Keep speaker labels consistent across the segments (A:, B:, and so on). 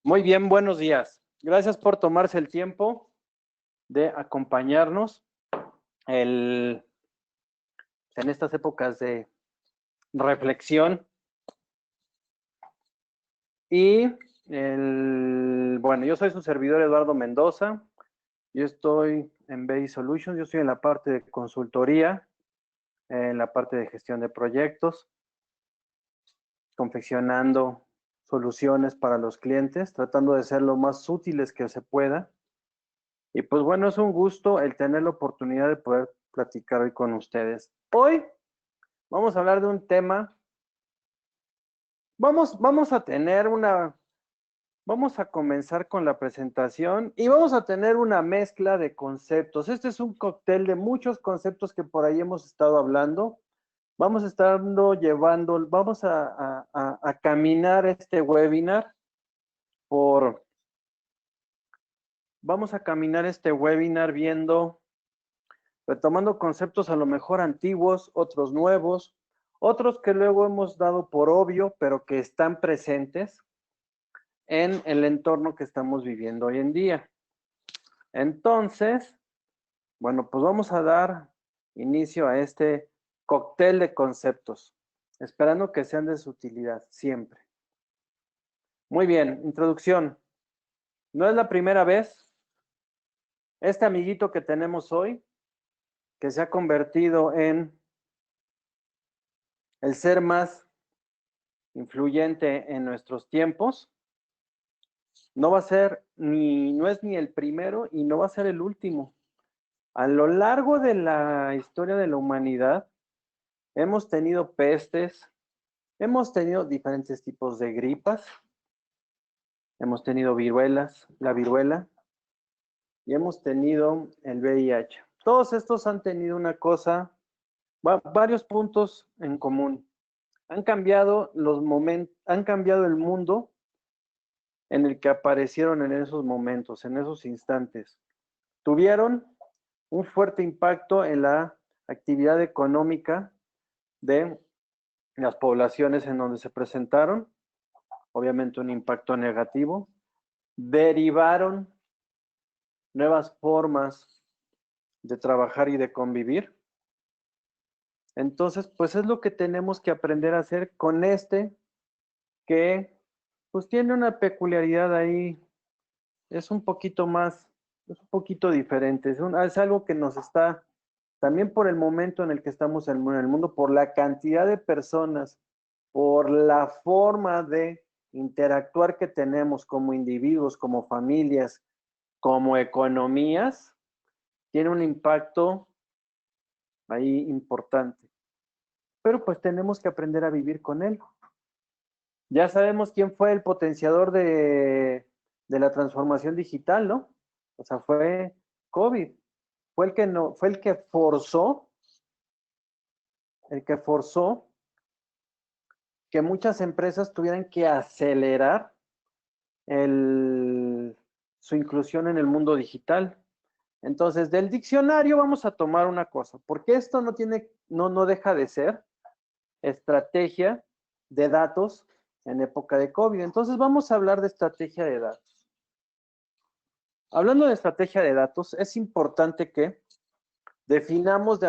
A: Muy bien, buenos días. Gracias por tomarse el tiempo de acompañarnos en estas épocas de reflexión. Bueno, yo soy su servidor Eduardo Mendoza. Yo estoy en BI Solutions. Yo estoy en la parte de consultoría, en la parte de gestión de proyectos, confeccionando soluciones para los clientes, tratando de ser lo más útiles que se pueda. Y pues bueno, es un gusto el tener la oportunidad de poder platicar hoy con ustedes. Hoy vamos a hablar de un tema. Vamos a comenzar con la presentación y vamos a tener una mezcla de conceptos. Este es un cóctel de muchos conceptos que por ahí hemos estado hablando. Vamos a caminar este webinar retomando conceptos a lo mejor antiguos, otros nuevos, otros que luego hemos dado por obvio, pero que están presentes en el entorno que estamos viviendo hoy en día. Entonces, bueno, pues vamos a dar inicio a este cóctel de conceptos, esperando que sean de su utilidad siempre. Muy bien, introducción. No es la primera vez. Este amiguito que tenemos hoy, que se ha convertido en el ser más influyente en nuestros tiempos, no es ni el primero y no va a ser el último. A lo largo de la historia de la humanidad, hemos tenido pestes, hemos tenido diferentes tipos de gripas, hemos tenido la viruela, y hemos tenido el VIH. Todos estos han tenido varios puntos en común. Han cambiado el mundo en el que aparecieron en esos momentos, en esos instantes. Tuvieron un fuerte impacto en la actividad económica de las poblaciones en donde se presentaron, obviamente un impacto negativo. Derivaron nuevas formas de trabajar y de convivir. Entonces, pues es lo que tenemos que aprender a hacer con que pues tiene una peculiaridad ahí, es un poquito diferente, es algo que nos está, también por el momento en el que estamos en el mundo, por la cantidad de personas, por la forma de interactuar que tenemos como individuos, como familias, como economías, tiene un impacto ahí importante. Pero pues tenemos que aprender a vivir con él. Ya sabemos quién fue el potenciador de la transformación digital, ¿no? O sea, fue COVID. Fue el que forzó que muchas empresas tuvieran que acelerar su inclusión en el mundo digital. Entonces, del diccionario vamos a tomar una cosa, porque esto no deja de ser estrategia de datos en época de COVID. Entonces, vamos a hablar de estrategia de datos. Hablando de estrategia de datos, es importante que definamos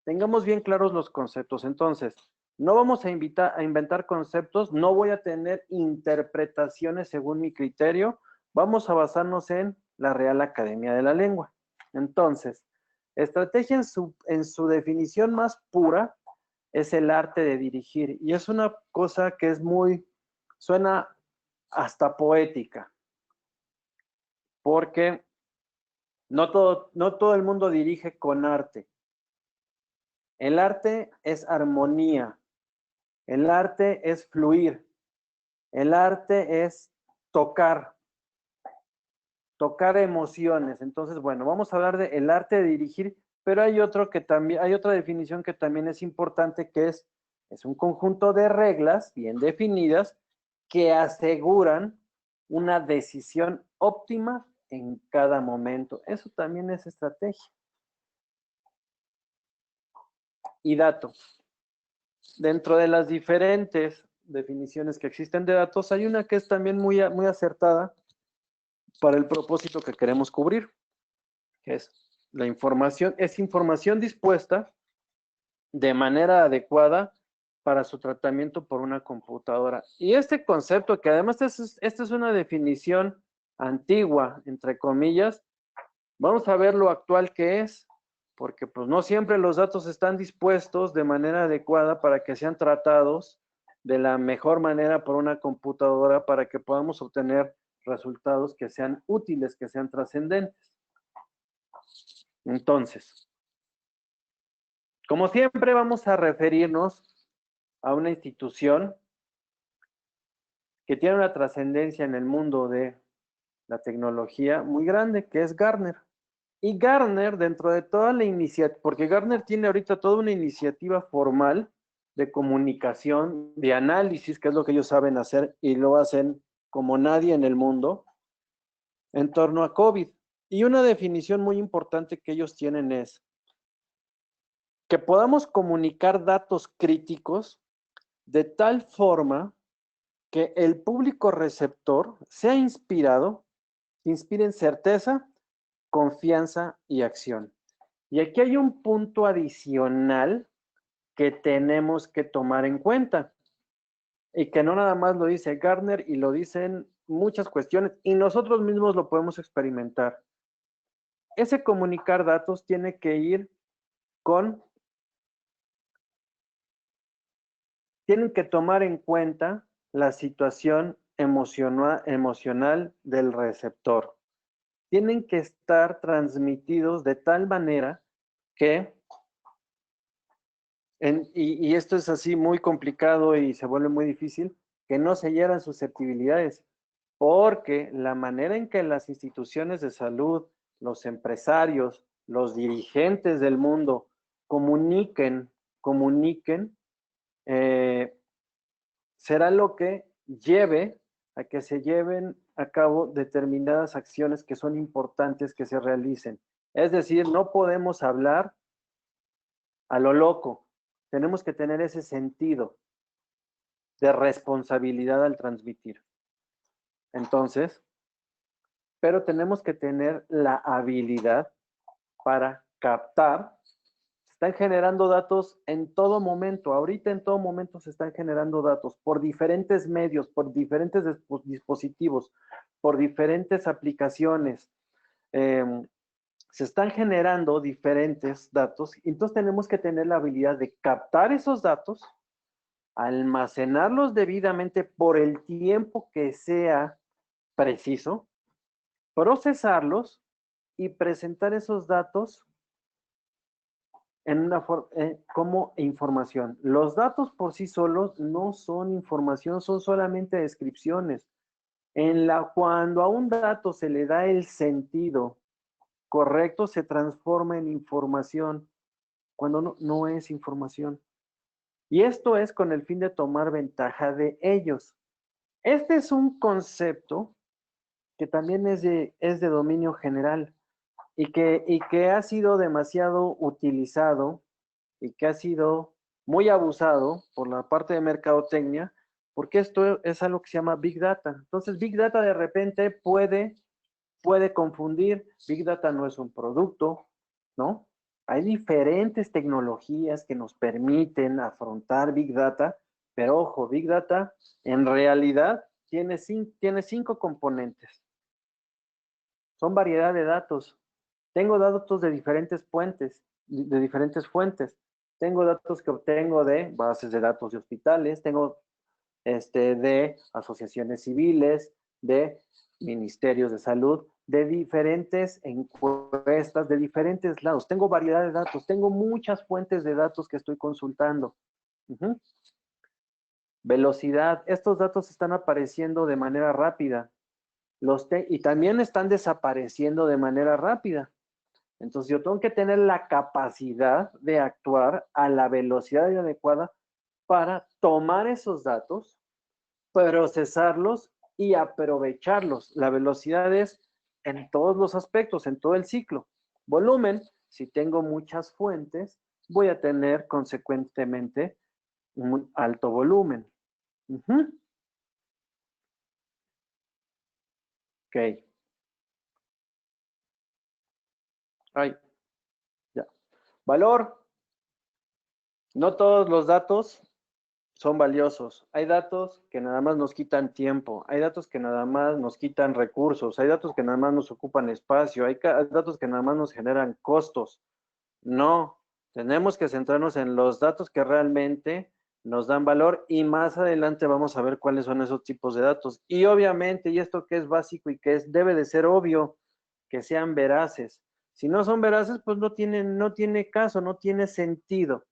A: tengamos bien claros los conceptos. Entonces, no vamos a inventar conceptos, no voy a tener interpretaciones según mi criterio, vamos a basarnos en la Real Academia de la Lengua. Entonces, estrategia en su definición más pura es el arte de dirigir, y es una cosa que suena hasta poética, porque no todo el mundo dirige con arte. El arte es armonía, el arte es fluir, el arte es tocar emociones. Entonces, bueno, vamos a hablar del arte de dirigir, pero hay otra definición que también es importante, que es un conjunto de reglas bien definidas que aseguran una decisión óptima en cada momento. Eso también es estrategia. Y datos. Dentro de las diferentes definiciones que existen de datos, hay una que es también muy acertada para el propósito que queremos cubrir, que es la información, es información dispuesta de manera adecuada para su tratamiento por una computadora. Y este concepto, que además esta es una definición antigua, entre comillas, vamos a ver lo actual que es, porque pues no siempre los datos están dispuestos de manera adecuada para que sean tratados de la mejor manera por una computadora para que podamos obtener resultados que sean útiles, que sean trascendentes. Entonces, como siempre vamos a referirnos a una institución que tiene una trascendencia en el mundo de la tecnología muy grande, que es Gartner. Y Gartner, dentro de toda la iniciativa, porque Gartner tiene ahorita toda una iniciativa formal de comunicación, de análisis, que es lo que ellos saben hacer y lo hacen como nadie en el mundo, en torno a COVID. Y una definición muy importante que ellos tienen es que podamos comunicar datos críticos de tal forma que el público receptor sea inspirado, inspire en certeza, confianza y acción. Y aquí hay un punto adicional que tenemos que tomar en cuenta y que no nada más lo dice Gartner y lo dicen muchas cuestiones y nosotros mismos lo podemos experimentar. Ese comunicar datos tiene que ir con, tienen que tomar en cuenta la situación emocional del receptor. Tienen que estar transmitidos de tal manera que, y esto es así muy complicado y se vuelve muy difícil, que no se hieran susceptibilidades, porque la manera en que las instituciones de salud, los empresarios, los dirigentes del mundo comuniquen, será lo que lleve a que se lleven a cabo determinadas acciones que son importantes que se realicen. Es decir, no podemos hablar a lo loco. Tenemos que tener ese sentido de responsabilidad al transmitir. Entonces, pero tenemos que tener la habilidad para captar. Se están generando datos en todo momento. Ahorita en todo momento se están generando datos por diferentes medios, por diferentes dispositivos, por diferentes aplicaciones. Se están generando diferentes datos. Entonces tenemos que tener la habilidad de captar esos datos, almacenarlos debidamente por el tiempo que sea preciso, procesarlos y presentar esos datos en una como información. Los datos por sí solos no son información, son solamente descripciones. Cuando a un dato se le da el sentido correcto, se transforma en información, cuando no es información. Y esto es con el fin de tomar ventaja de ellos. Este es un concepto que también es de dominio general y que ha sido demasiado utilizado y que ha sido muy abusado por la parte de mercadotecnia, porque esto es algo que se llama Big Data. Entonces, Big Data de repente puede confundir. Big Data no es un producto, ¿no? Hay diferentes tecnologías que nos permiten afrontar Big Data, pero ojo, Big Data en realidad tiene 5 componentes. Son variedad de datos. Tengo datos de diferentes fuentes, Tengo datos que obtengo de bases de datos de hospitales, tengo de asociaciones civiles, de ministerios de salud, de diferentes encuestas, de diferentes lados. Tengo variedad de datos, tengo muchas fuentes de datos que estoy consultando. Velocidad, estos datos están apareciendo de manera rápida. Y también están desapareciendo de manera rápida. Entonces yo tengo que tener la capacidad de actuar a la velocidad adecuada para tomar esos datos, procesarlos y aprovecharlos. La velocidad es en todos los aspectos, en todo el ciclo. Volumen, si tengo muchas fuentes, voy a tener consecuentemente un alto volumen. Ujú. Ok. Ay, ya. Valor. No todos los datos son valiosos. Hay datos que nada más nos quitan tiempo, hay datos que nada más nos quitan recursos, hay datos que nada más nos ocupan espacio, hay datos que nada más nos generan costos. No, tenemos que centrarnos en los datos que realmente nos dan valor y más adelante vamos a ver cuáles son esos tipos de datos. Y obviamente, y esto que es básico y que debe de ser obvio, que sean veraces. Si no son veraces, pues no tiene caso, no tiene sentido.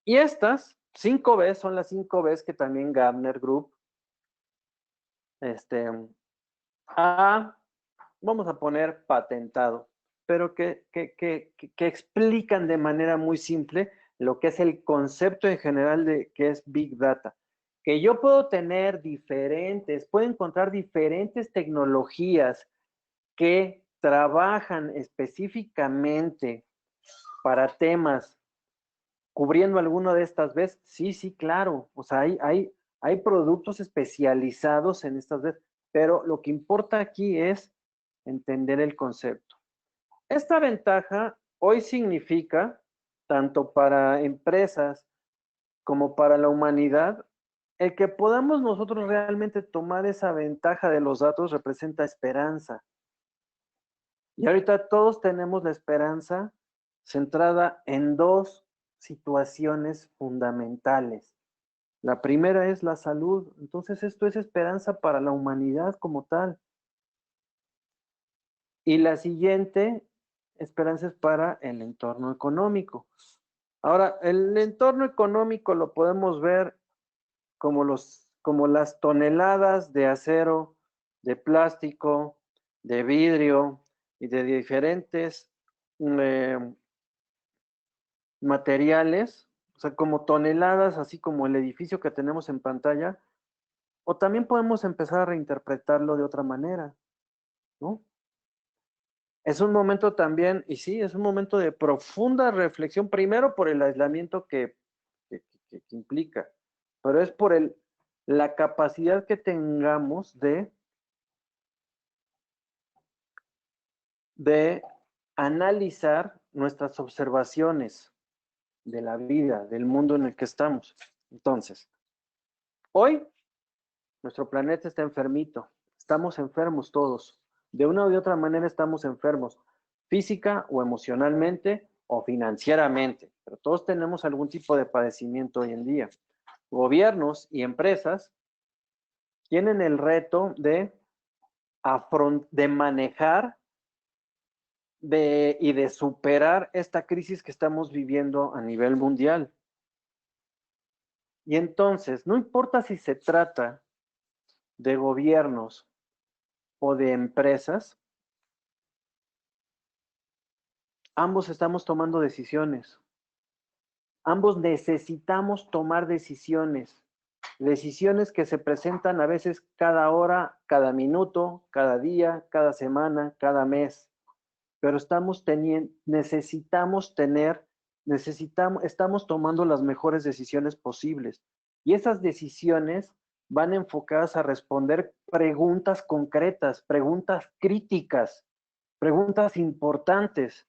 A: Y estas 5 Bs son las 5 Bs que también Gartner Group este, ha, vamos a poner patentado, pero que explican de manera muy simple lo que es el concepto en general de qué es Big Data. Que yo puedo tener puedo encontrar diferentes tecnologías que trabajan específicamente para temas cubriendo alguno de estas veces. Sí, sí, claro. O sea, hay productos especializados en estas veces, pero lo que importa aquí es entender el concepto. Esta ventaja hoy significa, tanto para empresas como para la humanidad, el que podamos nosotros realmente tomar esa ventaja de los datos representa esperanza. Y ahorita todos tenemos la esperanza centrada en dos situaciones fundamentales. La primera es la salud. Entonces esto es esperanza para la humanidad como tal. Y la siguiente esperanza es para el entorno económico. Ahora, el entorno económico lo podemos ver como las toneladas de acero, de plástico, de vidrio y de diferentes eh, materiales, o sea, como toneladas, así como el edificio que tenemos en pantalla, o también podemos empezar a reinterpretarlo de otra manera, ¿no? Es un momento también, y sí, es un momento de profunda reflexión, primero por el aislamiento que implica, pero es por la capacidad que tengamos de analizar nuestras observaciones de la vida, del mundo en el que estamos. Entonces, hoy nuestro planeta está enfermito, estamos enfermos todos. De una u otra manera estamos enfermos, física o emocionalmente o financieramente, pero todos tenemos algún tipo de padecimiento hoy en día. Gobiernos y empresas tienen el reto de manejar y de superar esta crisis que estamos viviendo a nivel mundial. Y entonces, no importa si se trata de gobiernos o de empresas, ambos estamos tomando decisiones. Ambos necesitamos tomar decisiones. Decisiones que se presentan a veces cada hora, cada minuto, cada día, cada semana, cada mes. Pero estamos tomando las mejores decisiones posibles. Y esas decisiones van enfocadas a responder preguntas concretas, preguntas críticas, preguntas importantes.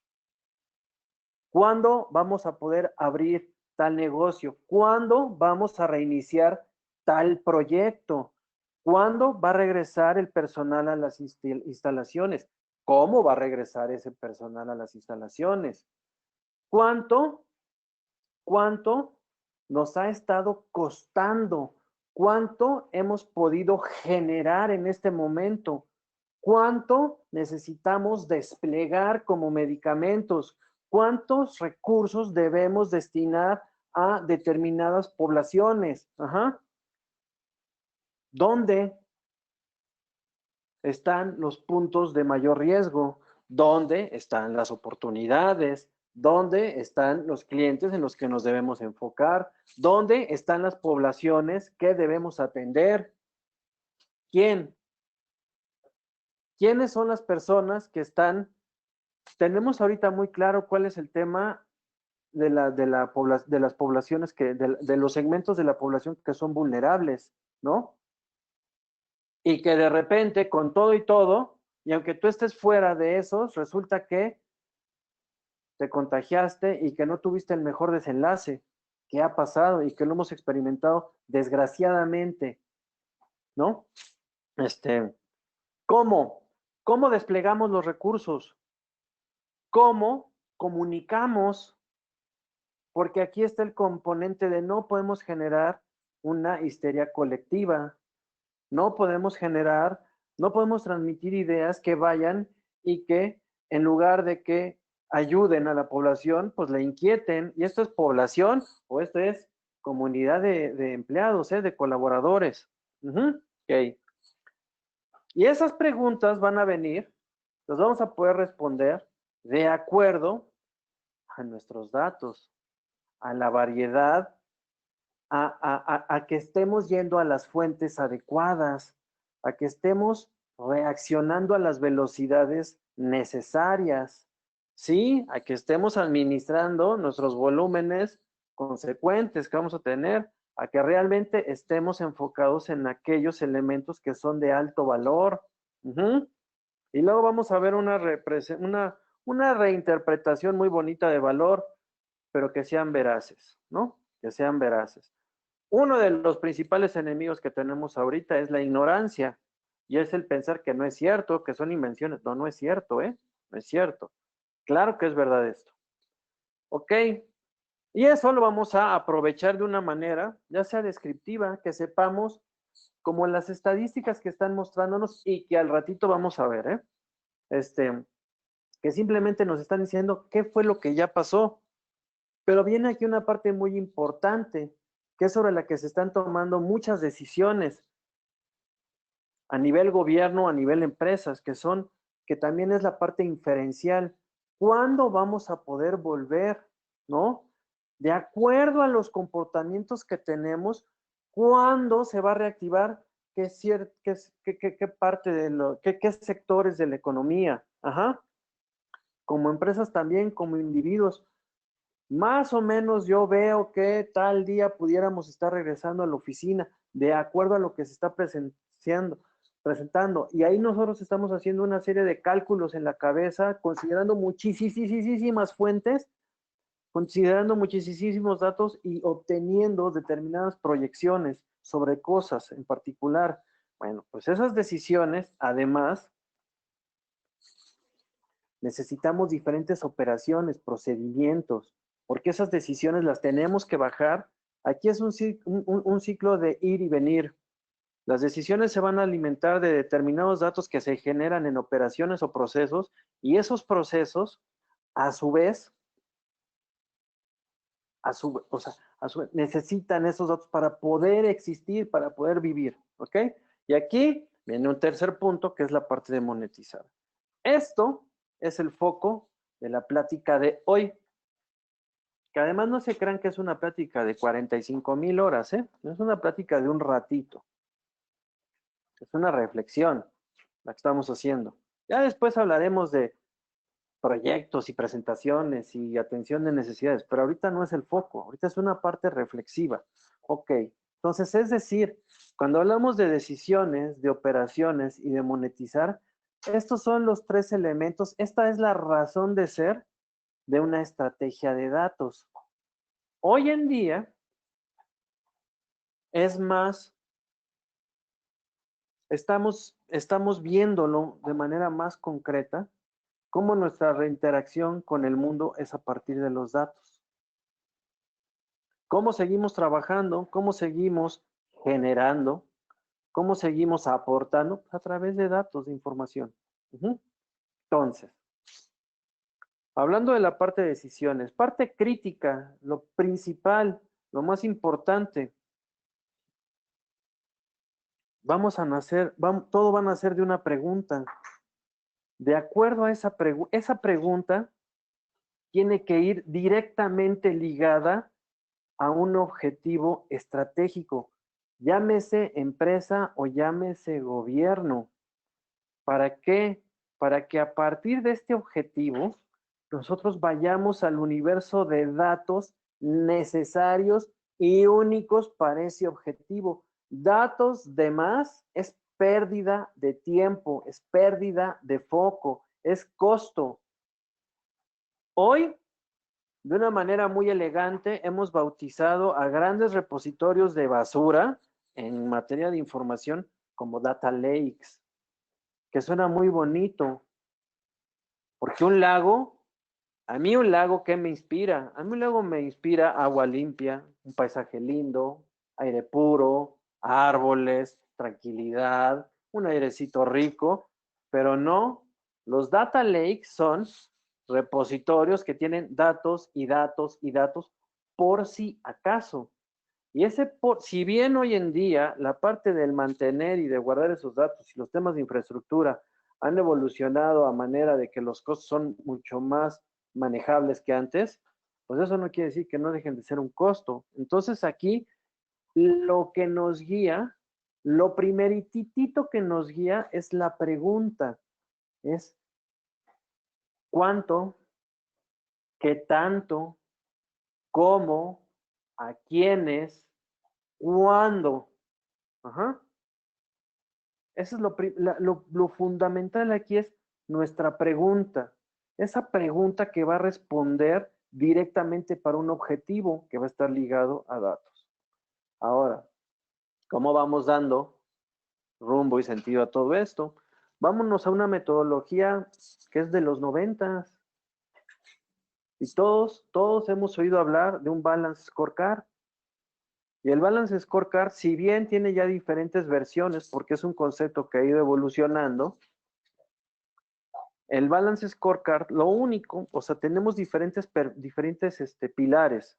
A: ¿Cuándo vamos a poder abrir tal negocio? ¿Cuándo vamos a reiniciar tal proyecto? ¿Cuándo va a regresar el personal a las instalaciones? ¿Cómo va a regresar ese personal a las instalaciones? ¿Cuánto nos ha estado costando? ¿Cuánto hemos podido generar en este momento? ¿Cuánto necesitamos desplegar como medicamentos? ¿Cuántos recursos debemos destinar a determinadas poblaciones? Ajá. ¿Dónde están los puntos de mayor riesgo? ¿Dónde están las oportunidades? ¿Dónde están los clientes en los que nos debemos enfocar? ¿Dónde están las poblaciones que debemos atender? ¿Quién? ¿Quiénes son las personas que están? Tenemos ahorita muy claro cuál es el tema de las poblaciones de los segmentos de la población que son vulnerables, ¿no? Y que de repente, con todo y todo, y aunque tú estés fuera de esos, resulta que te contagiaste y que no tuviste el mejor desenlace. ¿Qué ha pasado? Y que lo hemos experimentado desgraciadamente, ¿no? ¿Cómo? ¿Cómo desplegamos los recursos? ¿Cómo comunicamos? Porque aquí está el componente de no podemos generar una histeria colectiva, no podemos generar, no podemos transmitir ideas que vayan y que en lugar de que ayuden a la población, pues la inquieten. Y esto es población o esto es comunidad de empleados, de colaboradores. Ok. Y esas preguntas van a venir, las vamos a poder responder de acuerdo a nuestros datos, a la variedad, a que estemos yendo a las fuentes adecuadas, a que estemos reaccionando a las velocidades necesarias, ¿sí? A que estemos administrando nuestros volúmenes consecuentes que vamos a tener, a que realmente estemos enfocados en aquellos elementos que son de alto valor. Y luego vamos a ver una reinterpretación muy bonita de valor, pero que sean veraces, ¿no? Que sean veraces. Uno de los principales enemigos que tenemos ahorita es la ignorancia y es el pensar que no es cierto, que son invenciones. No, no es cierto, ¿eh? No es cierto. Claro que es verdad esto. Ok. Y eso lo vamos a aprovechar de una manera, ya sea descriptiva, que sepamos como las estadísticas que están mostrándonos y que al ratito vamos a ver, ¿eh? Que simplemente nos están diciendo qué fue lo que ya pasó. Pero viene aquí una parte muy importante, que es sobre la que se están tomando muchas decisiones a nivel gobierno, a nivel empresas, que también es la parte inferencial. ¿Cuándo vamos a poder volver? ¿No? De acuerdo a los comportamientos que tenemos, ¿cuándo se va a reactivar qué parte qué sectores de la economía? Ajá. Como empresas también, como individuos. Más o menos yo veo que tal día pudiéramos estar regresando a la oficina de acuerdo a lo que se está presentando. Y ahí nosotros estamos haciendo una serie de cálculos en la cabeza, considerando muchísimas fuentes, considerando muchísimos datos y obteniendo determinadas proyecciones sobre cosas en particular. Bueno, pues esas decisiones, además, necesitamos diferentes operaciones, procedimientos, porque esas decisiones las tenemos que bajar. Aquí es un ciclo de ir y venir. Las decisiones se van a alimentar de determinados datos que se generan en operaciones o procesos, y esos procesos, a su vez, necesitan esos datos para poder existir, para poder vivir, ¿ok? Y aquí viene un tercer punto, que es la parte de monetizar. Esto es el foco de la plática de hoy. Que además no se crean que es una plática de 45,000 horas, ¿eh? No es una plática de un ratito. Es una reflexión la que estamos haciendo. Ya después hablaremos de proyectos y presentaciones y atención de necesidades, pero ahorita no es el foco, ahorita es una parte reflexiva. Ok, entonces es decir, cuando hablamos de decisiones, de operaciones y de monetizar, estos son los tres elementos, esta es la razón de ser de una estrategia de datos. Hoy en día es más, estamos viéndolo de manera más concreta, cómo nuestra reinteracción con el mundo es a partir de los datos. Cómo seguimos trabajando, cómo seguimos generando, cómo seguimos aportando a través de datos, de información. Entonces, hablando de la parte de decisiones, parte crítica, lo principal, lo más importante, todo va a nacer de una pregunta. De acuerdo a esa pregunta, tiene que ir directamente ligada a un objetivo estratégico, llámese empresa o llámese gobierno. ¿Para qué? Para que a partir de este objetivo nosotros vayamos al universo de datos necesarios y únicos para ese objetivo. Datos de más es pérdida de tiempo, es pérdida de foco, es costo. Hoy, de una manera muy elegante, hemos bautizado a grandes repositorios de basura en materia de información como data lakes, que suena muy bonito, porque un lago, a mí un lago, ¿qué me inspira? A mí un lago me inspira agua limpia, un paisaje lindo, aire puro, árboles, tranquilidad, un airecito rico, pero no, los data lakes son repositorios que tienen datos y datos y datos por si acaso. Y si bien hoy en día la parte del mantener y de guardar esos datos y los temas de infraestructura han evolucionado a manera de que los costos son mucho más manejables que antes, pues eso no quiere decir que no dejen de ser un costo. Entonces aquí lo que nos guía, lo primeritito que nos guía es la pregunta, es cuánto, qué tanto, cómo, a quiénes, cuándo. Ajá. Eso es lo fundamental aquí es nuestra pregunta. Esa pregunta que va a responder directamente para un objetivo que va a estar ligado a datos. Ahora, ¿cómo vamos dando rumbo y sentido a todo esto? Vámonos a una metodología que es de los 90 y todos hemos oído hablar de un Balance Scorecard. Y el Balance Scorecard, si bien tiene ya diferentes versiones, porque es un concepto que ha ido evolucionando, el Balance Scorecard, lo único, o sea, tenemos diferentes pilares,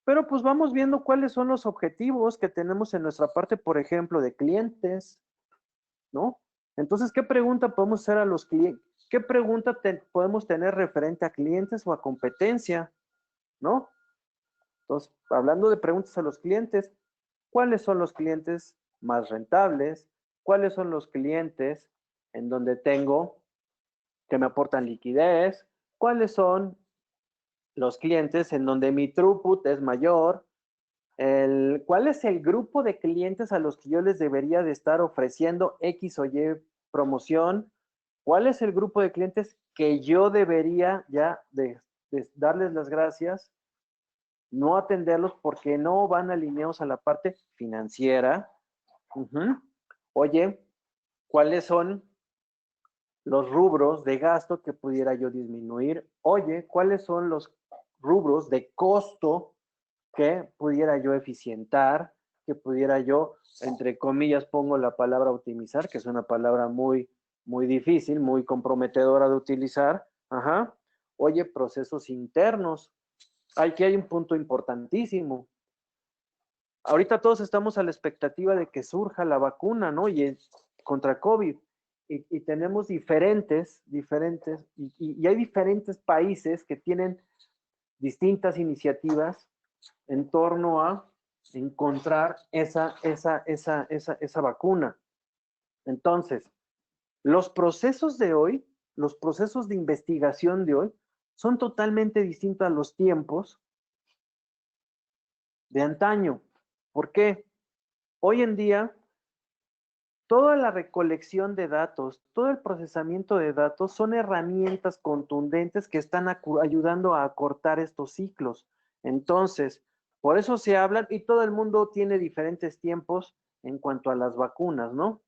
A: pero pues vamos viendo cuáles son los objetivos que tenemos en nuestra parte, por ejemplo, de clientes, ¿no? Entonces, ¿qué pregunta podemos hacer a los clientes? ¿Qué pregunta podemos tener referente a clientes o a competencia, ¿no? Entonces, hablando de preguntas a los clientes, ¿cuáles son los clientes más rentables? ¿Cuáles son los clientes en donde tengo que me aportan liquidez? ¿Cuáles son los clientes en donde mi throughput es mayor? ¿Cuál es el grupo de clientes a los que yo les debería de estar ofreciendo X o Y promoción? ¿Cuál es el grupo de clientes que yo debería ya de darles las gracias, no atenderlos porque no van alineados a la parte financiera? Oye, ¿cuáles son los rubros de gasto que pudiera yo disminuir? Oye, ¿cuáles son los rubros de costo que pudiera yo eficientar, que pudiera yo, entre comillas, pongo la palabra optimizar, que es una palabra muy difícil, muy comprometedora de utilizar? Ajá. Oye, procesos internos. Aquí hay un punto importantísimo. Ahorita todos estamos a la expectativa de que surja la vacuna, ¿no? Y contra COVID. Y tenemos diferentes, y hay diferentes países que tienen distintas iniciativas en torno a encontrar esa vacuna. Entonces, los procesos de hoy, los procesos de investigación de hoy, son totalmente distintos a los tiempos de antaño. ¿Por qué? Hoy en día, toda la recolección de datos, todo el procesamiento de datos son herramientas contundentes que están ayudando a acortar estos ciclos. Entonces, por eso se hablan y todo el mundo tiene diferentes tiempos en cuanto a las vacunas, ¿no?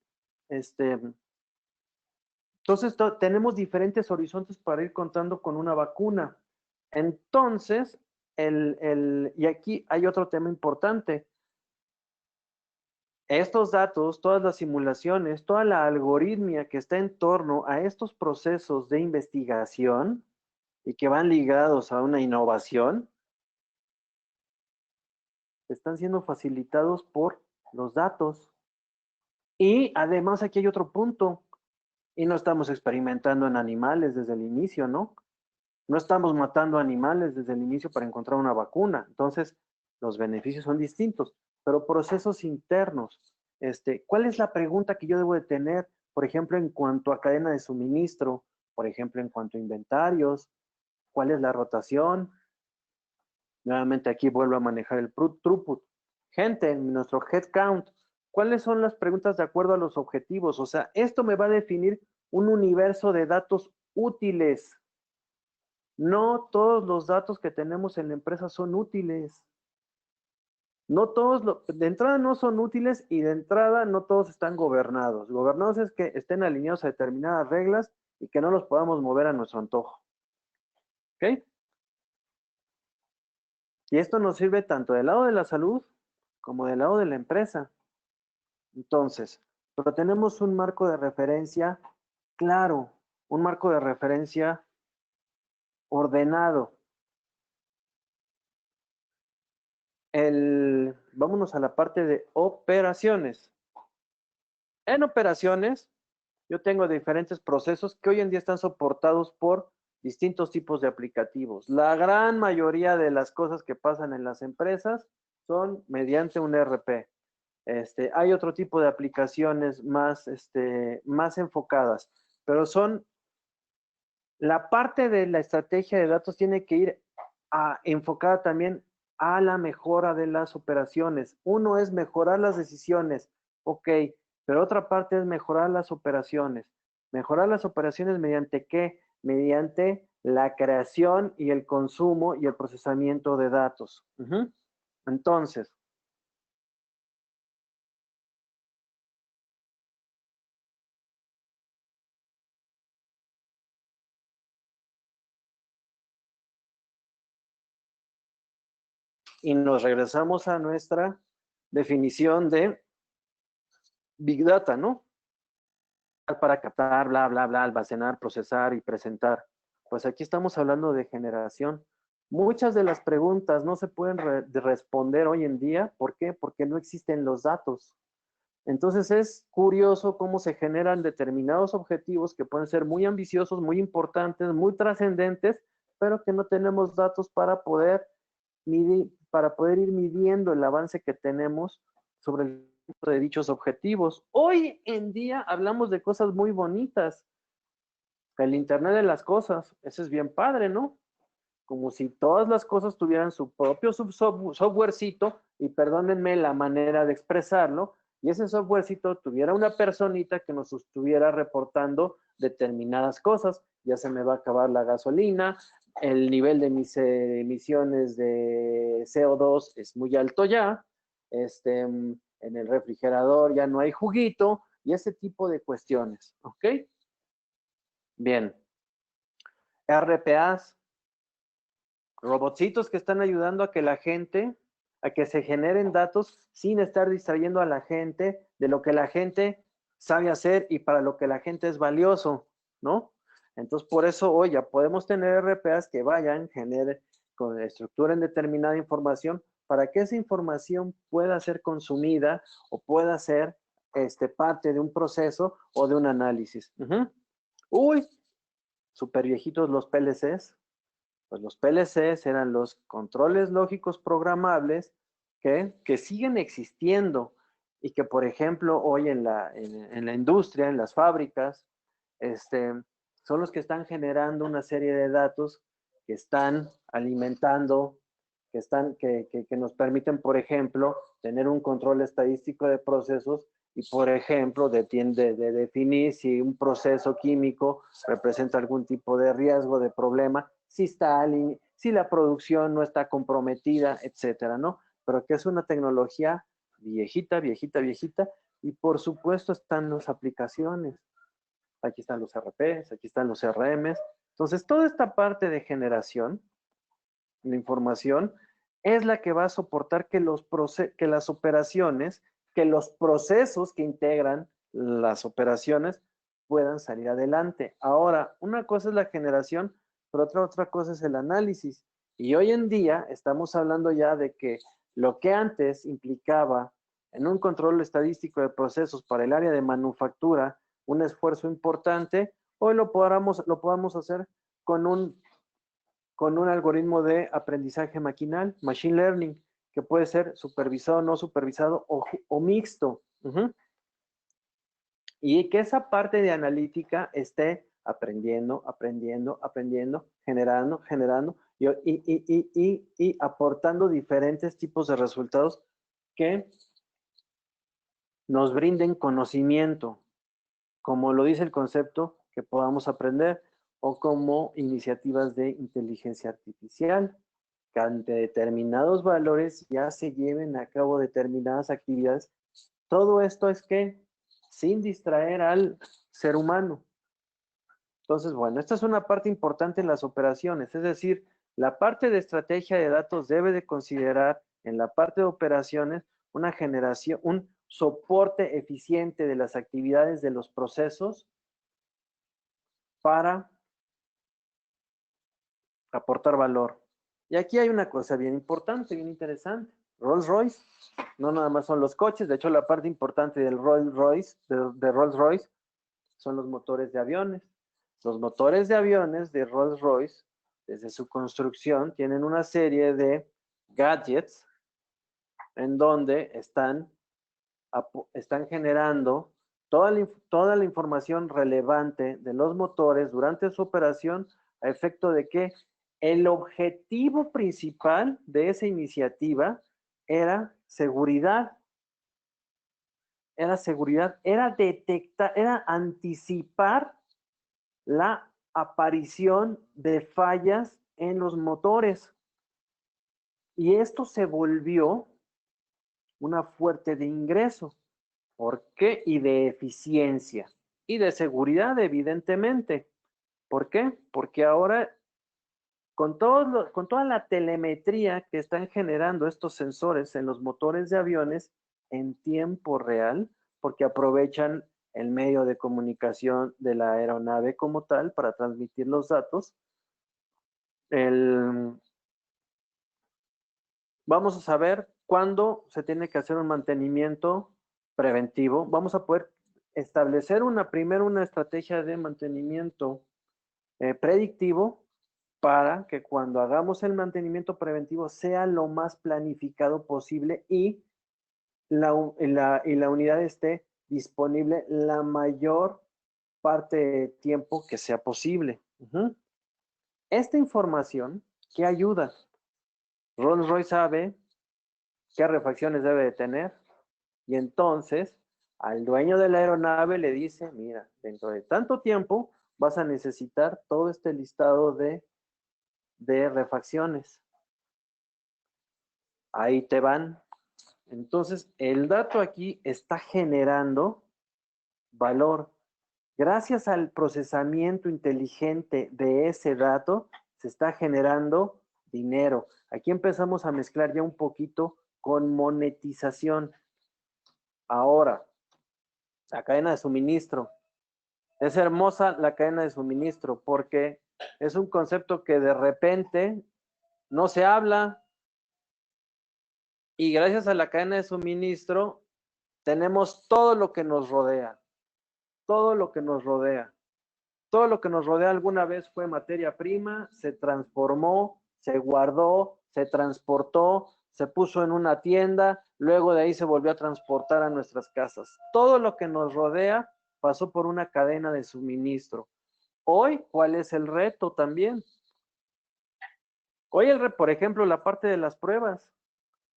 A: Entonces, tenemos diferentes horizontes para ir contando con una vacuna. Entonces, y aquí hay otro tema importante. Estos datos, todas las simulaciones, toda la algoritmia que está en torno a estos procesos de investigación y que van ligados a una innovación, están siendo facilitados por los datos. Y además aquí hay otro punto, y no estamos experimentando en animales desde el inicio, ¿no? No estamos matando animales desde el inicio para encontrar una vacuna. Entonces, los beneficios son distintos, pero procesos internos. ¿Cuál es la pregunta que yo debo de tener, por ejemplo, en cuanto a cadena de suministro? por ejemplo, en cuanto a inventarios, cuál es la rotación. Nuevamente aquí vuelvo a manejar el throughput. Gente, en nuestro headcount, ¿cuáles son las preguntas de acuerdo a los objetivos? O sea, esto me va a definir un universo de datos útiles. No todos los datos que tenemos en la empresa son útiles. No todos, de entrada no son útiles y de entrada no todos están gobernados. Gobernados es que estén alineados a determinadas reglas y que no los podamos mover a nuestro antojo. ¿Ok? Y esto nos sirve tanto del lado de la salud como del lado de la empresa. Entonces, pero tenemos un marco de referencia claro, un marco de referencia ordenado. Vámonos a la parte de operaciones. En operaciones, yo tengo diferentes procesos que hoy en día están soportados por distintos tipos de aplicativos. La gran mayoría de las cosas que pasan en las empresas son mediante un ERP. Hay otro tipo de aplicaciones más enfocadas, pero son la parte de la estrategia de datos tiene que ir enfocada también a la mejora de las operaciones. Uno es mejorar las decisiones, ok, pero otra parte es mejorar las operaciones. Mejorar las operaciones mediante qué? Mediante la creación y el consumo y el procesamiento de datos. Entonces, y nos regresamos a nuestra definición de Big Data, ¿no? Para captar, bla, bla, bla, almacenar, procesar y presentar. Pues aquí estamos hablando de generación. Muchas de las preguntas no se pueden responder hoy en día. ¿Por qué? Porque no existen los datos. Entonces es curioso cómo se generan determinados objetivos que pueden ser muy ambiciosos, muy importantes, muy trascendentes, pero que no tenemos datos para poder ir midiendo el avance que tenemos sobre el de dichos objetivos. Hoy en día hablamos de cosas muy bonitas. El Internet de las cosas, eso es bien padre, ¿no? Como si todas las cosas tuvieran su propio softwarecito, y perdónenme la manera de expresarlo, y ese softwarecito tuviera una personita que nos estuviera reportando determinadas cosas. Ya se me va a acabar la gasolina, el nivel de mis emisiones de CO2 es muy alto ya, en el refrigerador ya no hay juguito, y ese tipo de cuestiones, ¿ok? Bien. RPAs, robotcitos que están ayudando a que la gente, a que se generen datos sin estar distrayendo a la gente de lo que la gente sabe hacer y para lo que la gente es valioso, ¿no? Entonces, por eso hoy ya podemos tener RPAs que vayan, generen, estructuren determinada información para que esa información pueda ser consumida o pueda ser parte de un proceso o de un análisis. Uy, súper viejitos los PLCs. Pues los PLCs eran los controles lógicos programables que siguen existiendo y que, por ejemplo, hoy en la industria, en las fábricas, son los que están generando una serie de datos que están alimentando, que nos permiten, por ejemplo, tener un control estadístico de procesos y, por ejemplo, de definir si un proceso químico representa algún tipo de riesgo, de problema, si la producción no está comprometida, etcétera, ¿no? Pero que es una tecnología viejita, viejita, viejita, y por supuesto están las aplicaciones. Aquí están los RPs, aquí están los CRMs. Entonces, toda esta parte de generación de información es la que va a soportar que las operaciones, que los procesos que integran las operaciones puedan salir adelante. Ahora, una cosa es la generación, pero otra cosa es el análisis. Y hoy en día estamos hablando ya de que lo que antes implicaba en un control estadístico de procesos para el área de manufactura un esfuerzo importante, hoy lo podamos hacer con un algoritmo de aprendizaje maquinal, machine learning, que puede ser supervisado, no supervisado o mixto. Y que esa parte de analítica esté aprendiendo, aprendiendo, aprendiendo, generando, generando y aportando diferentes tipos de resultados que nos brinden conocimiento, como lo dice el concepto, que podamos aprender, o como iniciativas de inteligencia artificial, que ante determinados valores ya se lleven a cabo determinadas actividades. Todo esto es que sin distraer al ser humano. Entonces, bueno, esta es una parte importante en las operaciones, es decir, la parte de estrategia de datos debe de considerar en la parte de operaciones una generación, un soporte eficiente de las actividades de los procesos para aportar valor. Y aquí hay una cosa bien importante, bien interesante. Rolls-Royce, no nada más son los coches, de hecho la parte importante del Rolls-Royce, de Rolls-Royce, son los motores de aviones. Los motores de aviones de Rolls-Royce, desde su construcción, tienen una serie de gadgets en donde están generando toda la información relevante de los motores durante su operación a efecto de que el objetivo principal de esa iniciativa era seguridad. Era detectar, era anticipar la aparición de fallas en los motores. Y esto se volvió una fuente de ingreso. ¿Por qué? Y de eficiencia. Y de seguridad, evidentemente. ¿Por qué? Porque ahora, con toda la telemetría que están generando estos sensores en los motores de aviones en tiempo real, porque aprovechan el medio de comunicación de la aeronave como tal para transmitir los datos, vamos a saber cuándo se tiene que hacer un mantenimiento preventivo. Vamos a poder establecer primero una estrategia de mantenimiento predictivo para que cuando hagamos el mantenimiento preventivo sea lo más planificado posible y la unidad esté disponible la mayor parte de tiempo que sea posible. Esta información, ¿qué ayuda? Rolls-Royce sabe qué refacciones debe de tener y entonces al dueño de la aeronave le dice, mira, dentro de tanto tiempo vas a necesitar todo este listado de refacciones. Ahí te van. Entonces, el dato aquí está generando valor. Gracias al procesamiento inteligente de ese dato, se está generando dinero. Aquí empezamos a mezclar ya un poquito con monetización. Ahora, la cadena de suministro. Es hermosa la cadena de suministro porque es un concepto que de repente no se habla y gracias a la cadena de suministro tenemos todo lo que nos rodea. Todo lo que nos rodea. Todo lo que nos rodea alguna vez fue materia prima, se transformó, se guardó, se transportó, se puso en una tienda, luego de ahí se volvió a transportar a nuestras casas. Todo lo que nos rodea pasó por una cadena de suministro. Hoy, ¿cuál es el reto también? Hoy por ejemplo, la parte de las pruebas.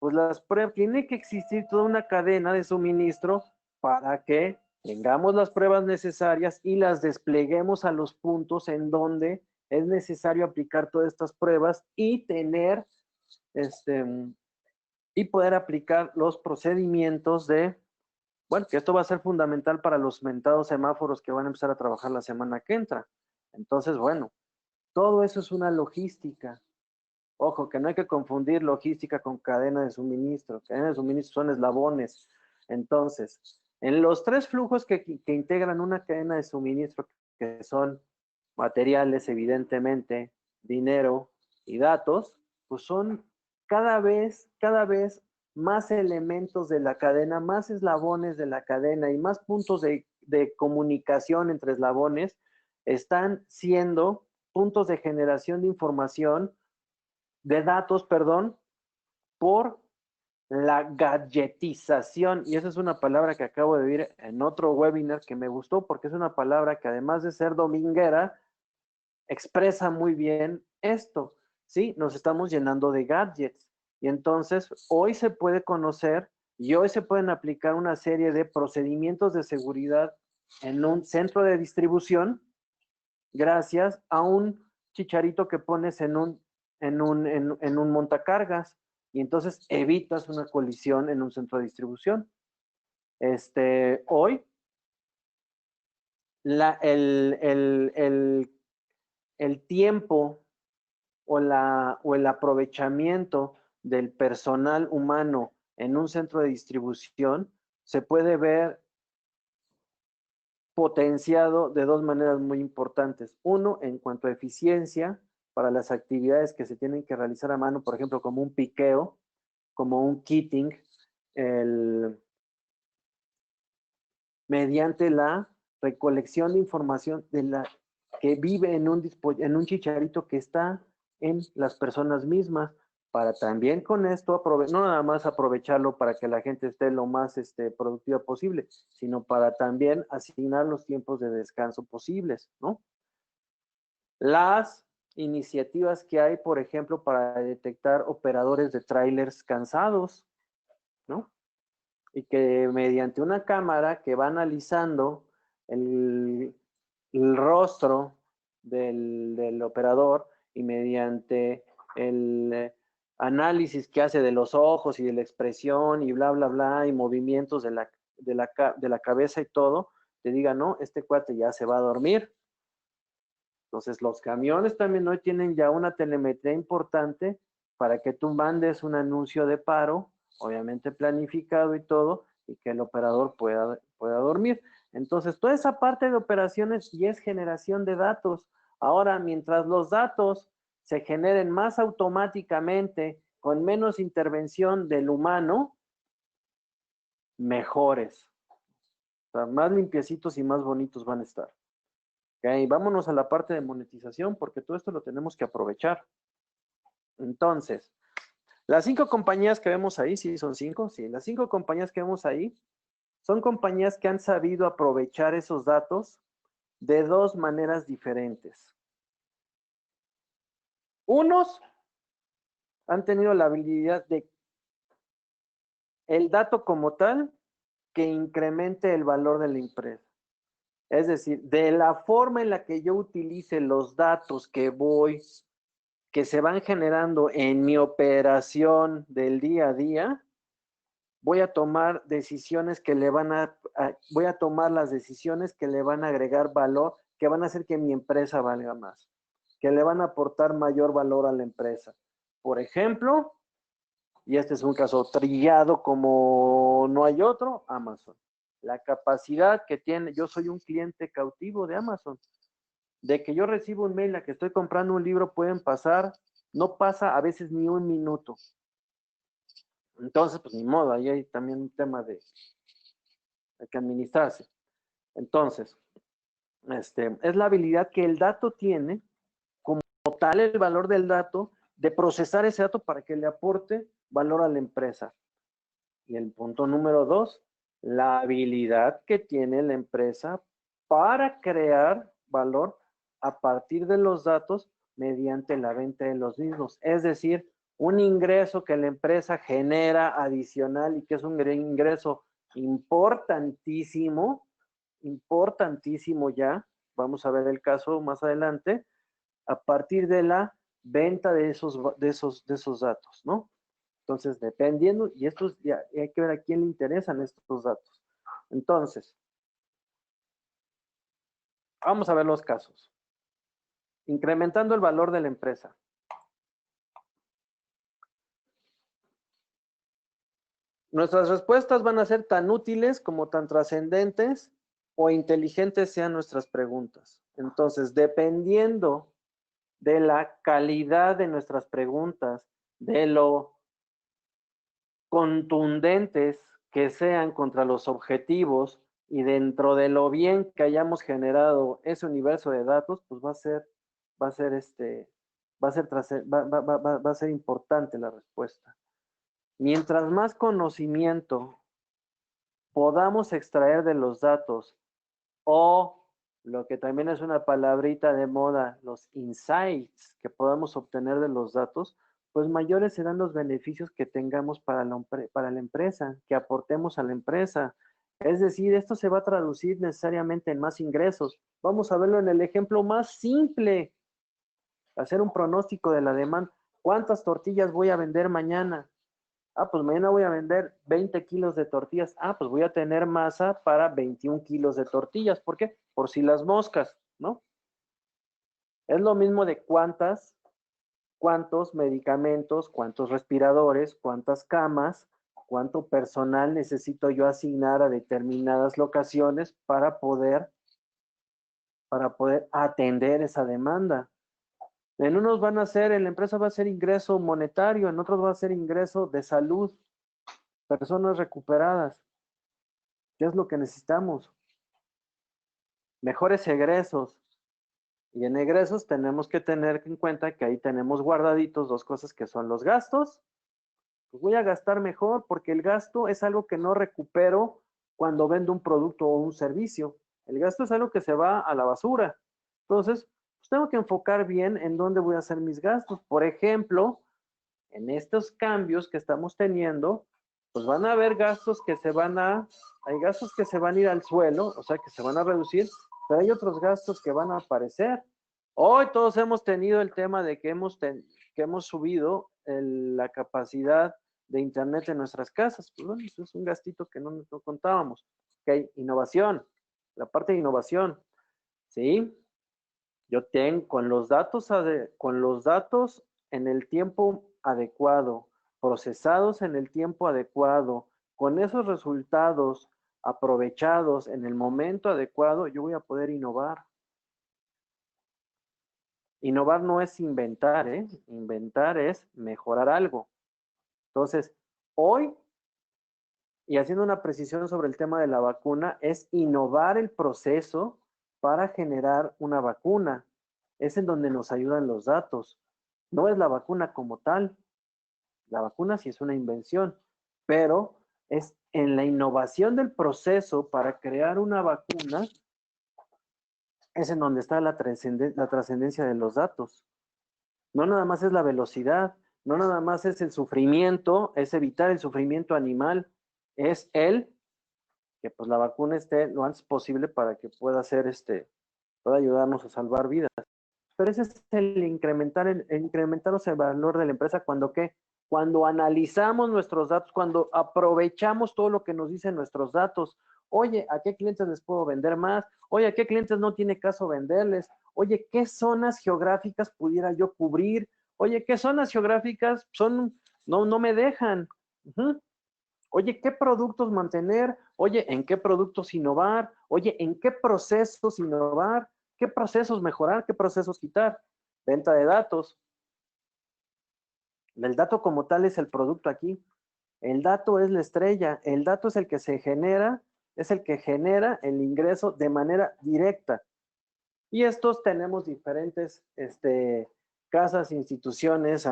A: Pues las pruebas, tiene que existir toda una cadena de suministro para que tengamos las pruebas necesarias y las despleguemos a los puntos en donde es necesario aplicar todas estas pruebas y tener, y poder aplicar los procedimientos bueno, que esto va a ser fundamental para los mentados semáforos que van a empezar a trabajar la semana que entra. Entonces, bueno, todo eso es una logística. Ojo, que no hay que confundir logística con cadena de suministro. Cadena de suministro son eslabones. Entonces, en los tres flujos que integran una cadena de suministro, que son materiales, evidentemente, dinero y datos, pues son cada vez más elementos de la cadena, más eslabones de la cadena y más puntos de comunicación entre eslabones están siendo puntos de generación de información, de datos, perdón, por la gadgetización, y esa es una palabra que acabo de oír en otro webinar que me gustó porque es una palabra que además de ser dominguera, expresa muy bien esto, ¿sí? Nos estamos llenando de gadgets y entonces hoy se puede conocer y hoy se pueden aplicar una serie de procedimientos de seguridad en un centro de distribución gracias a un chicharito que pones en un montacargas y entonces evitas una colisión en un centro de distribución. Hoy el tiempo o el aprovechamiento del personal humano en un centro de distribución se puede ver potenciado de dos maneras muy importantes. Uno, en cuanto a eficiencia para las actividades que se tienen que realizar a mano, por ejemplo, como un piqueo, como un kitting, mediante la recolección de información de la que vive en un chicharito que está en las personas mismas, para también con esto, no nada más aprovecharlo para que la gente esté lo más productiva posible, sino para también asignar los tiempos de descanso posibles, ¿no? Las iniciativas que hay, por ejemplo, para detectar operadores de trailers cansados, ¿no? Y que mediante una cámara que va analizando el rostro del operador y mediante el análisis que hace de los ojos y de la expresión y bla, bla, bla, y movimientos de la cabeza y todo, te diga, no, este cuate ya se va a dormir. Entonces, los camiones también hoy tienen ya una telemetría importante para que tú mandes un anuncio de paro, obviamente planificado y todo, y que el operador pueda dormir. Entonces, toda esa parte de operaciones y es generación de datos. Ahora, mientras los datos se generen más automáticamente, con menos intervención del humano, mejores. O sea, más limpiecitos y más bonitos van a estar. Okay, vámonos a la parte de monetización porque todo esto lo tenemos que aprovechar. Entonces, las 5 compañías que vemos ahí, sí, son 5, sí, las 5 compañías que vemos ahí son compañías que han sabido aprovechar esos datos de dos maneras diferentes. Unos han tenido la habilidad de el dato como tal que incremente el valor de la empresa. Es decir, de la forma en la que yo utilice los datos que se van generando en mi operación del día a día, voy a tomar decisiones que le van voy a tomar las decisiones que le van a agregar valor, que van a hacer que mi empresa valga más, que le van a aportar mayor valor a la empresa. Por ejemplo, y este es un caso trillado como no hay otro, Amazon. La capacidad que tiene, yo soy un cliente cautivo de Amazon. De que yo recibo un mail a que estoy comprando un libro, pueden pasar, no pasa a veces ni un minuto. Entonces, pues ni modo, ahí hay también un tema de que administrarse. Entonces, es la habilidad que el dato tiene, como tal el valor del dato, de procesar ese dato para que le aporte valor a la empresa. Y el punto número 2, la habilidad que tiene la empresa para crear valor a partir de los datos mediante la venta de los mismos. Es decir, un ingreso que la empresa genera adicional y que es un ingreso importantísimo, importantísimo ya, vamos a ver el caso más adelante, a partir de la venta de esos datos, ¿no? Entonces, dependiendo, y estos ya hay que ver a quién le interesan estos datos. Entonces, vamos a ver los casos. Incrementando el valor de la empresa. Nuestras respuestas van a ser tan útiles como tan trascendentes o inteligentes sean nuestras preguntas. Entonces, dependiendo de la calidad de nuestras preguntas, de lo contundentes que sean contra los objetivos y dentro de lo bien que hayamos generado ese universo de datos, pues va a ser importante la respuesta. Mientras más conocimiento podamos extraer de los datos o lo que también es una palabrita de moda, los insights que podamos obtener de los datos, pues mayores serán los beneficios que tengamos para la empresa, que aportemos a la empresa. Es decir, esto se va a traducir necesariamente en más ingresos. Vamos a verlo en el ejemplo más simple, hacer un pronóstico de la demanda. ¿Cuántas tortillas voy a vender mañana? Ah, pues mañana voy a vender 20 kilos de tortillas. Ah, pues voy a tener masa para 21 kilos de tortillas. ¿Por qué? Por si las moscas, ¿no? Es lo mismo de cuántos medicamentos, cuántos respiradores, cuántas camas, cuánto personal necesito yo asignar a determinadas locaciones para poder atender esa demanda. En unos van a ser, en la empresa va a ser ingreso monetario, en otros va a ser ingreso de salud, personas recuperadas. ¿Qué es lo que necesitamos? Mejores egresos. Y en egresos tenemos que tener en cuenta que ahí tenemos guardaditos dos cosas que son los gastos. Pues voy a gastar mejor porque el gasto es algo que no recupero cuando vendo un producto o un servicio. El gasto es algo que se va a la basura. Entonces, pues tengo que enfocar bien en dónde voy a hacer mis gastos. Por ejemplo, en estos cambios que estamos teniendo, pues van a haber gastos que hay gastos que se van a ir al suelo, o sea, que se van a reducir, pero hay otros gastos que van a aparecer. Hoy todos hemos tenido el tema de que hemos subido la capacidad de internet en nuestras casas. Pues bueno, eso es un gastito que no contábamos. Ok, innovación, la parte de innovación, ¿sí? Yo tengo con los datos en el tiempo adecuado, procesados en el tiempo adecuado, con esos resultados aprovechados en el momento adecuado, yo voy a poder innovar. Innovar no es inventar, ¿eh? Inventar es mejorar algo. Entonces, hoy, y haciendo una precisión sobre el tema de la vacuna, es innovar el proceso para generar una vacuna. Es en donde nos ayudan los datos. No es la vacuna como tal. La vacuna sí es una invención, pero es en la innovación del proceso para crear una vacuna, es en donde está la trascendencia de los datos. No nada más es la velocidad, no nada más es el sufrimiento, es evitar el sufrimiento animal, es que pues la vacuna esté lo antes posible para que pueda ser pueda ayudarnos a salvar vidas. Pero ese es el incrementar el valor de la empresa cuando qué, cuando analizamos nuestros datos, cuando aprovechamos todo lo que nos dicen nuestros datos. Oye, ¿a qué clientes les puedo vender más? Oye, ¿a qué clientes no tiene caso venderles? Oye, ¿qué zonas geográficas pudiera yo cubrir? Oye, ¿qué zonas geográficas no me dejan? Uh-huh. Oye, ¿qué productos mantener? Oye, ¿en qué productos innovar? Oye, ¿en qué procesos innovar? ¿Qué procesos mejorar? ¿Qué procesos quitar? Venta de datos. El dato como tal es el producto aquí. El dato es la estrella. El dato es el que se genera, es el que genera el ingreso de manera directa. Y estos tenemos diferentes casas, instituciones,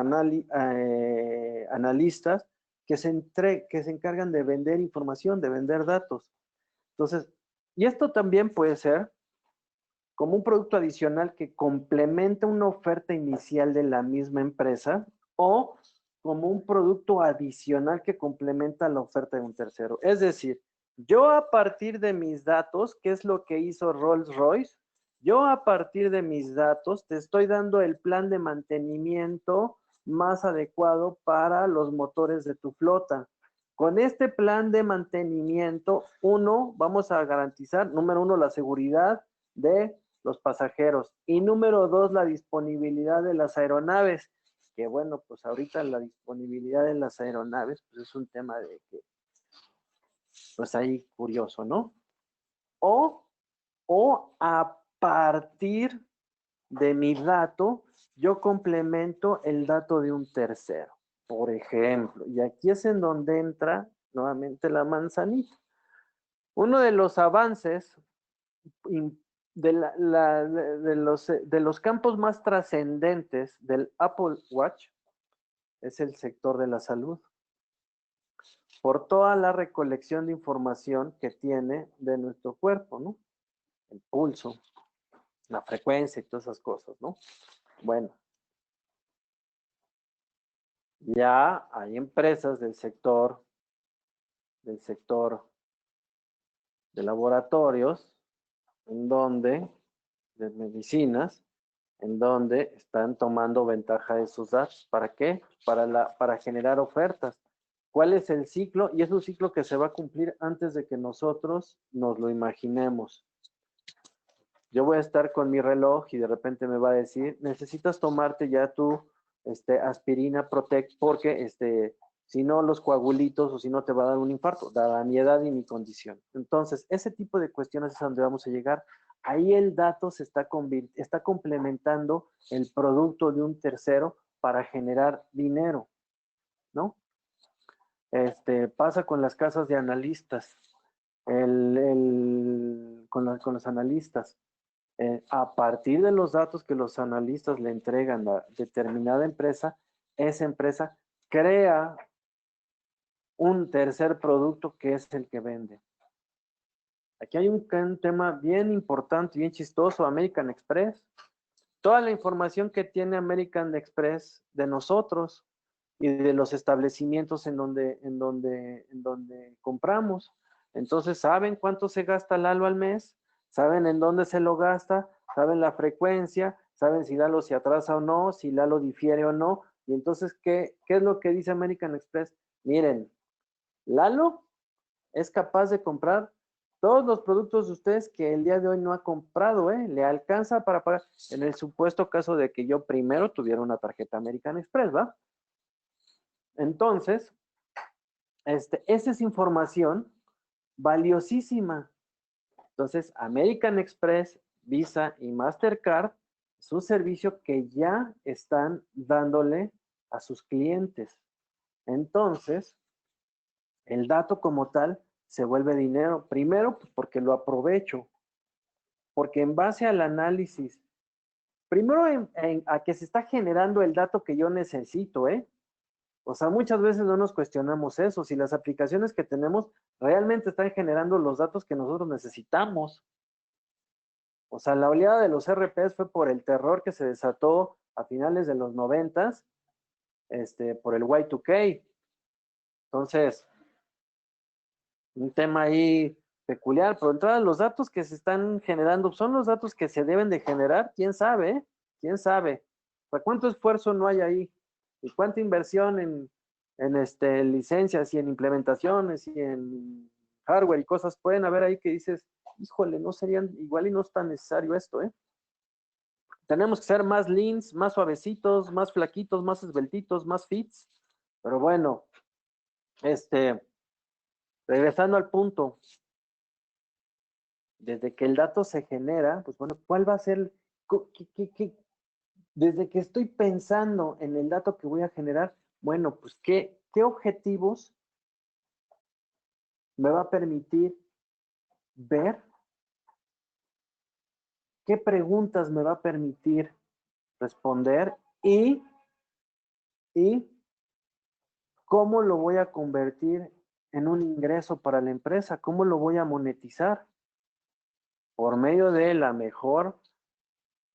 A: analistas que se encargan de vender información, de vender datos. Entonces, y esto también puede ser como un producto adicional que complementa una oferta inicial de la misma empresa o como un producto adicional que complementa la oferta de un tercero. Es decir, yo a partir de mis datos, ¿qué es lo que hizo Rolls-Royce? Yo a partir de mis datos te estoy dando el plan de mantenimiento más adecuado para los motores de tu flota. Con este plan de mantenimiento, vamos a garantizar, número uno, la seguridad de los pasajeros. Y número dos, la disponibilidad de las aeronaves. Que bueno, pues ahorita la disponibilidad de las aeronaves, pues es un tema de que, pues ahí curioso, ¿no? O, o a partir de mi dato, yo complemento el dato de un tercero, por ejemplo. Y aquí es en donde entra nuevamente la manzanita. Uno de los avances de los campos más trascendentes del Apple Watch es el sector de la salud. por toda la recolección de información que tiene de nuestro cuerpo, ¿no? El pulso, la frecuencia y todas esas cosas, ¿no? Bueno, ya hay empresas del sector de laboratorios, en donde, de medicinas, en donde están tomando ventaja de sus datos. ¿Para qué? Para generar ofertas. ¿Cuál es el ciclo? Y es un ciclo que se va a cumplir antes de que nosotros nos lo imaginemos. Yo voy a estar con mi reloj y de repente me va a decir, necesitas tomarte ya tu aspirina Protect porque si no los coagulitos o si no te va a dar un infarto, dada mi edad y mi condición. Entonces, ese tipo de cuestiones es a donde vamos a llegar. Ahí el dato está complementando el producto de un tercero para generar dinero, ¿no? Pasa con las casas de analistas, con los analistas. A partir de los datos que los analistas le entregan a determinada empresa, esa empresa crea un tercer producto que es el que vende. Aquí hay un tema bien importante, bien chistoso, American Express. Toda la información que tiene American Express de nosotros y de los establecimientos en donde compramos. Entonces, ¿saben cuánto se gasta Lalo al mes? ¿Saben en dónde se lo gasta? ¿Saben la frecuencia? ¿Saben si Lalo se atrasa o no? ¿Si Lalo difiere o no? Y entonces, ¿qué es lo que dice American Express? Miren, Lalo es capaz de comprar todos los productos de ustedes que el día de hoy no ha comprado, ¿eh? Le alcanza para pagar, en el supuesto caso de que yo primero tuviera una tarjeta American Express, ¿va? Entonces, esa es información valiosísima. Entonces, American Express, Visa y Mastercard es un servicio que ya están dándole a sus clientes. Entonces, el dato como tal se vuelve dinero. Primero, pues porque lo aprovecho, porque en base al análisis, primero a que se está generando el dato que yo necesito, ¿eh? O sea, muchas veces no nos cuestionamos eso, si las aplicaciones que tenemos realmente están generando los datos que nosotros necesitamos. O sea, la oleada de los RPs fue por el terror que se desató a finales de los 90s, por el Y2K. Entonces, un tema ahí peculiar, pero entrada los datos que se están generando son los datos que se deben de generar, quién sabe, quién sabe. O sea, cuánto esfuerzo no hay ahí y cuánta inversión en licencias y en implementaciones y en hardware y cosas pueden haber ahí que dices, híjole, no serían igual y no es tan necesario esto, ¿eh? Tenemos que ser más leans, más suavecitos, más flaquitos, más esbeltitos, más fits, pero bueno, regresando al punto, desde que el dato se genera, pues bueno, ¿cuál va a ser? Desde que estoy pensando en el dato que voy a generar, bueno, pues ¿qué objetivos me va a permitir ver? ¿Qué preguntas me va a permitir responder? Y ¿cómo lo voy a convertir en un ingreso para la empresa? ¿Cómo lo voy a monetizar? Por medio de la mejor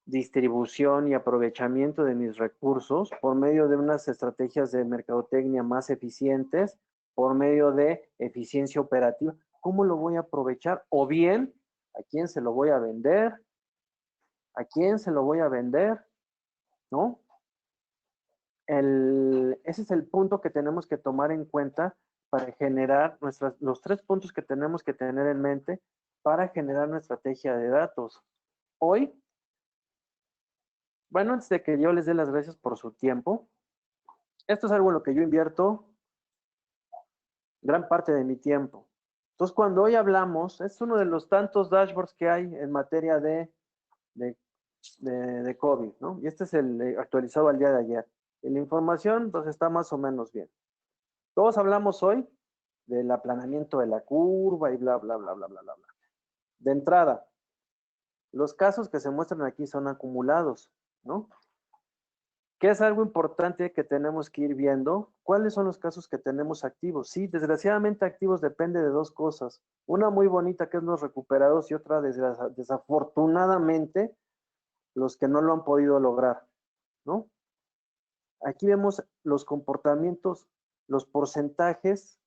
A: distribución y aprovechamiento de mis recursos, por medio de unas estrategias de mercadotecnia más eficientes, por medio de eficiencia operativa. ¿Cómo lo voy a aprovechar? O bien, ¿a quién se lo voy a vender? ¿A quién se lo voy a vender? ¿No? Ese es el punto que tenemos que tomar en cuenta para generar los 3 puntos que tenemos que tener en mente para generar una estrategia de datos. Hoy, bueno, antes de que yo les dé las gracias por su tiempo, esto es algo en lo que yo invierto gran parte de mi tiempo. Entonces, cuando hoy hablamos, es uno de los tantos dashboards que hay en materia de COVID, ¿no? Y este es el actualizado al día de ayer. Y la información, pues, está más o menos bien. Todos hablamos hoy del aplanamiento de la curva y bla, bla, bla, bla, bla, bla, bla. De entrada, los casos que se muestran aquí son acumulados, ¿no? ¿Qué es algo importante que tenemos que ir viendo? ¿Cuáles son los casos que tenemos activos? Sí, desgraciadamente activos depende de dos cosas. Una muy bonita que es los recuperados y otra desafortunadamente los que no lo han podido lograr, ¿no? Aquí vemos los comportamientos, los porcentajes,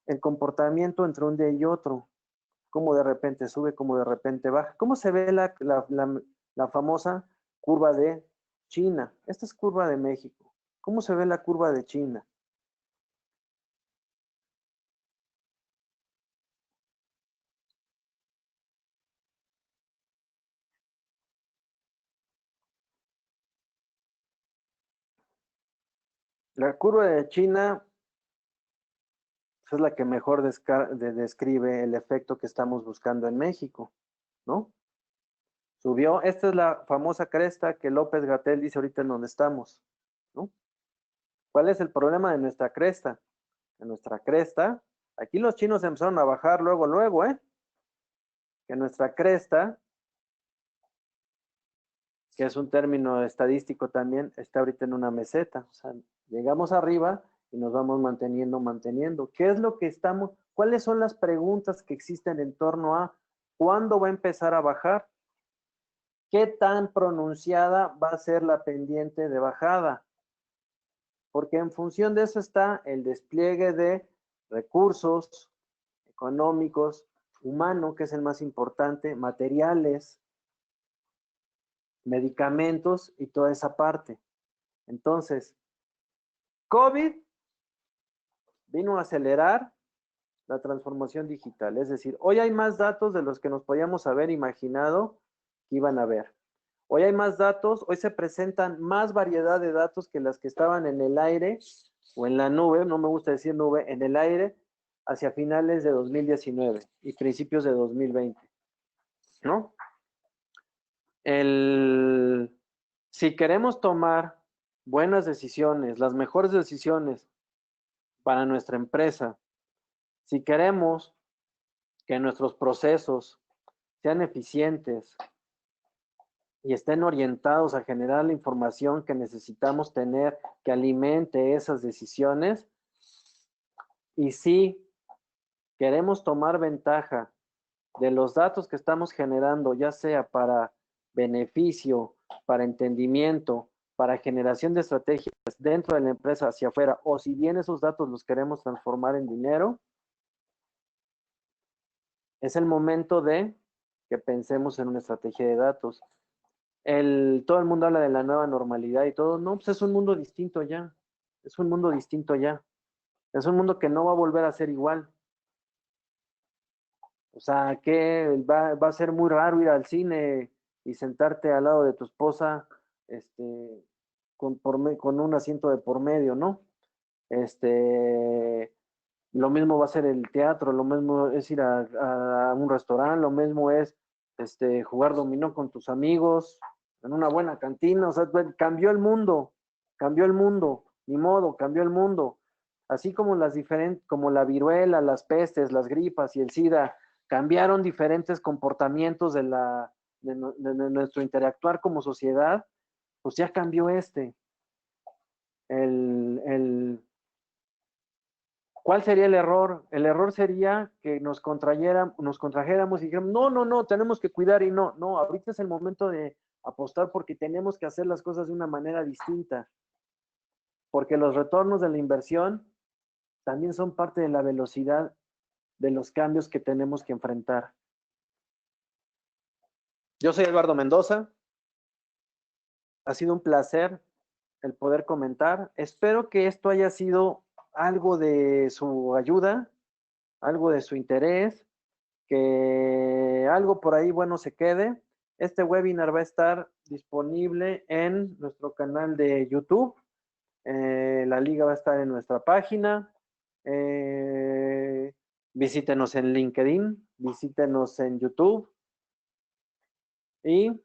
A: el comportamiento entre un día y otro, cómo de repente sube, cómo de repente baja. ¿Cómo se ve la famosa curva de China? Esta es curva de México. ¿Cómo se ve la curva de China? La curva de China es la que mejor describe el efecto que estamos buscando en México, ¿no? Subió, esta es la famosa cresta que López-Gatell dice ahorita en donde estamos, ¿no? ¿Cuál es el problema de nuestra cresta? En nuestra cresta, aquí los chinos empezaron a bajar luego, ¿eh? Que nuestra cresta, que es un término estadístico también, está ahorita en una meseta. O sea, llegamos arriba y nos vamos manteniendo. ¿Qué es lo que estamos? ¿Cuáles son las preguntas que existen en torno a cuándo va a empezar a bajar? ¿Qué tan pronunciada va a ser la pendiente de bajada? Porque en función de eso está el despliegue de recursos económicos, humano, que es el más importante, materiales, medicamentos y toda esa parte. Entonces, COVID vino a acelerar la transformación digital. Es decir, hoy hay más datos de los que nos podíamos haber imaginado que iban a haber. Hoy hay más datos, hoy se presentan más variedad de datos que las que estaban en el aire o en la nube, no me gusta decir nube, en el aire hacia finales de 2019 y principios de 2020, ¿no? Si queremos tomar buenas decisiones, las mejores decisiones para nuestra empresa, si queremos que nuestros procesos sean eficientes y estén orientados a generar la información que necesitamos tener que alimente esas decisiones, y si queremos tomar ventaja de los datos que estamos generando, ya sea para beneficio, para entendimiento, para generación de estrategias dentro de la empresa hacia afuera, o si bien esos datos los queremos transformar en dinero, es el momento de que pensemos en una estrategia de datos. Todo el mundo habla de la nueva normalidad y todo, no, pues es un mundo distinto ya, es un mundo distinto ya, es un mundo que no va a volver a ser igual. O sea, que va a ser muy raro ir al cine y sentarte al lado de tu esposa, con un asiento de por medio, ¿no? Lo mismo va a ser el teatro, lo mismo es ir a un restaurante, lo mismo es jugar dominó con tus amigos en una buena cantina. O sea, cambió el mundo, ni modo, cambió el mundo. Así como como la viruela, las pestes, las gripas y el SIDA cambiaron diferentes comportamientos de nuestro interactuar como sociedad, pues ya cambió ¿Cuál sería el error? El error sería que nos contrajéramos y dijéramos, no, tenemos que cuidar y no, ahorita es el momento de apostar porque tenemos que hacer las cosas de una manera distinta, porque los retornos de la inversión también son parte de la velocidad de los cambios que tenemos que enfrentar. Yo soy Eduardo Mendoza, ha sido un placer el poder comentar. Espero que esto haya sido algo de su ayuda, algo de su interés, que algo por ahí bueno se quede. Este webinar va a estar disponible en nuestro canal de YouTube. La liga va a estar en nuestra página. Visítenos en LinkedIn, visítenos en YouTube y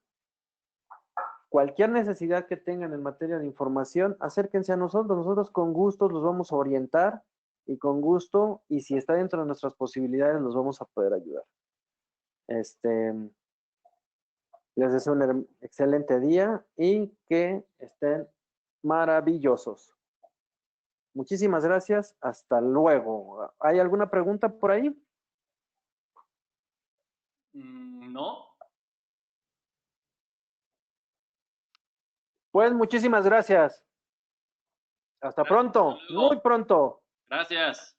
A: cualquier necesidad que tengan en materia de información, acérquense a nosotros. Nosotros con gusto los vamos a orientar y con gusto, y si está dentro de nuestras posibilidades, los vamos a poder ayudar. Les deseo un excelente día y que estén maravillosos. Muchísimas gracias. Hasta luego. ¿Hay alguna pregunta por ahí?
B: No.
A: Pues muchísimas gracias. Hasta
B: Gracias,
A: pronto.
B: hasta luego.
A: Muy pronto.
B: Gracias.